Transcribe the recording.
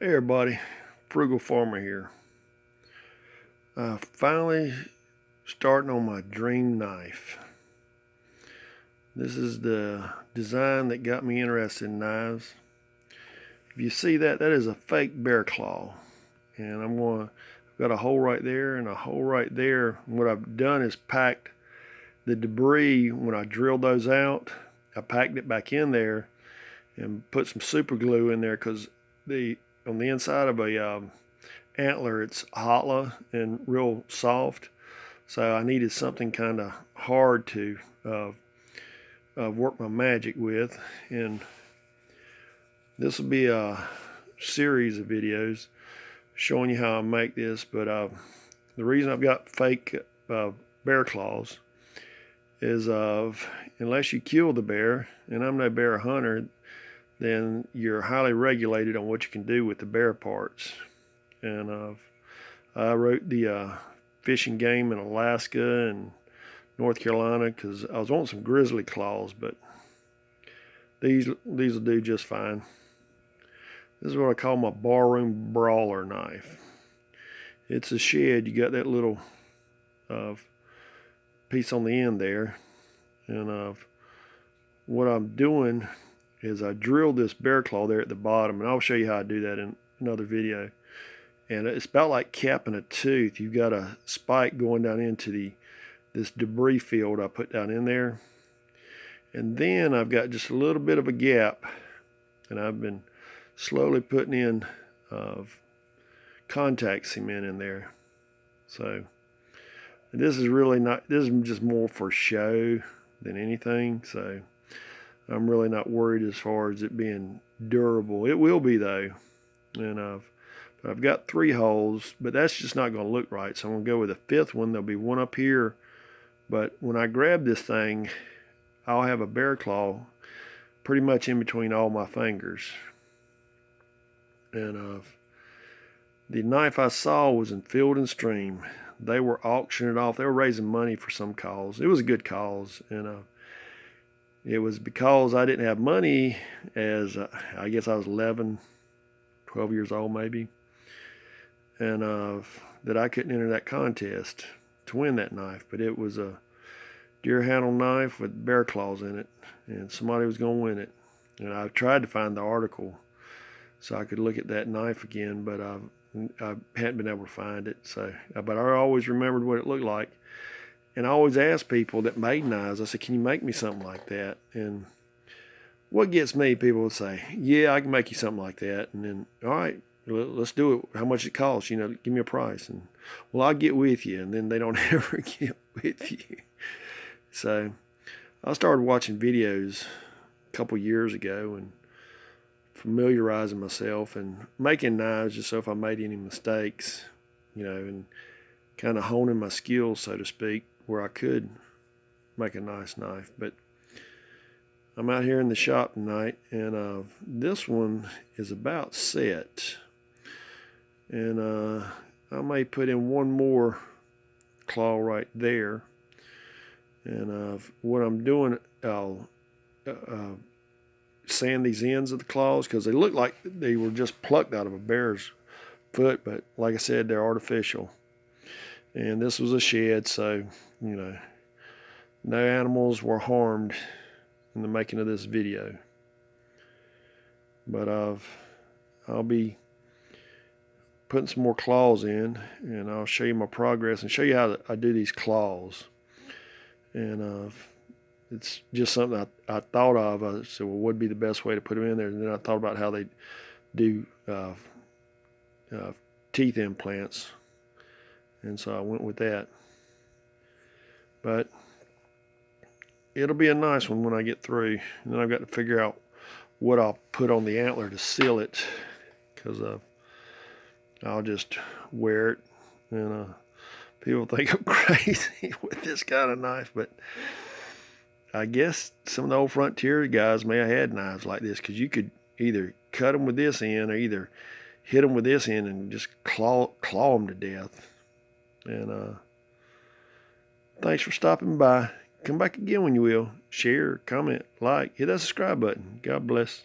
Hey everybody, Frugal Farmer here. Finally starting on my dream knife. This is the design that got me interested in knives. If you see that, that is a fake bear claw. And I've got a hole right there and a hole right there. And what I've done is packed the debris. When I drilled those out, I packed it back in there and put some super glue in there because on the inside of a Antler, it's hollow and real soft, so I needed something kind of hard to work my magic with. And this will be a series of videos showing you how I make this. But the reason I've got fake bear claws is unless you kill the bear, and I'm no bear hunter, then you're highly regulated on what you can do with the bear parts. And I wrote the fishing game in Alaska and North Carolina because I was wanting some grizzly claws, but these will do just fine. This is what I call my barroom brawler knife. It's a shed. You got that little piece on the end there, and what I'm doing is I drilled this bear claw there at the bottom, and I'll show you how I do that in another video. And it's about like capping a tooth. You've got a spike going down into this debris field I put down in there. And then I've got just a little bit of a gap, and I've been slowly putting in contact cement in there. So this is really not, this is just more for show than anything. So I'm really not worried as far as it being durable. It will be though. And I've got 3 holes, but that's just not going to look right. So I'm going to go with a 5th one. There'll be one up here. But when I grab this thing, I'll have a bear claw pretty much in between all my fingers. And the knife I saw was in Field and Stream. They were auctioning it off. They were raising money for some cause. It was a good cause. And it was because I didn't have money, as I guess I was 11, 12 years old maybe, and that I couldn't enter that contest to win that knife. But it was a deer handle knife with bear claws in it, and somebody was going to win it. And I tried to find the article so I could look at that knife again, but I hadn't been able to find it. So, but I always remembered what it looked like. And I always ask people that made knives, I said, can you make me something like that? And what gets me, people will say, yeah, I can make you something like that. And then, all right, let's do it. How much it costs? Give me a price. And, well, I'll get with you. And then they don't ever get with you. So I started watching videos a couple years ago and familiarizing myself and making knives just so if I made any mistakes, and kind of honing my skills, so to speak, where I could make a nice knife. But I'm out here in the shop tonight, and this one is about set. And I may put in one more claw right there. And what I'm doing, I'll sand these ends of the claws because they look like they were just plucked out of a bear's foot, but like I said, they're artificial. And this was a shed, so no animals were harmed in the making of this video. But I'll be putting some more claws in, and I'll show you my progress and show you how I do these claws. And it's just something I thought of. I said, well, what would be the best way to put them in there? And then I thought about how they do teeth implants, and so I went with that. But it'll be a nice one when I get through. And then I've got to figure out what I'll put on the Antler to seal it, because I'll just wear it, and people think I'm crazy with this kind of knife. But I guess some of the old frontier guys may have had knives like this, because you could either cut them with this end or either hit them with this end and just claw them to death. And thanks for stopping by. Come back again when you will. Share, comment, like, hit that subscribe button. God bless.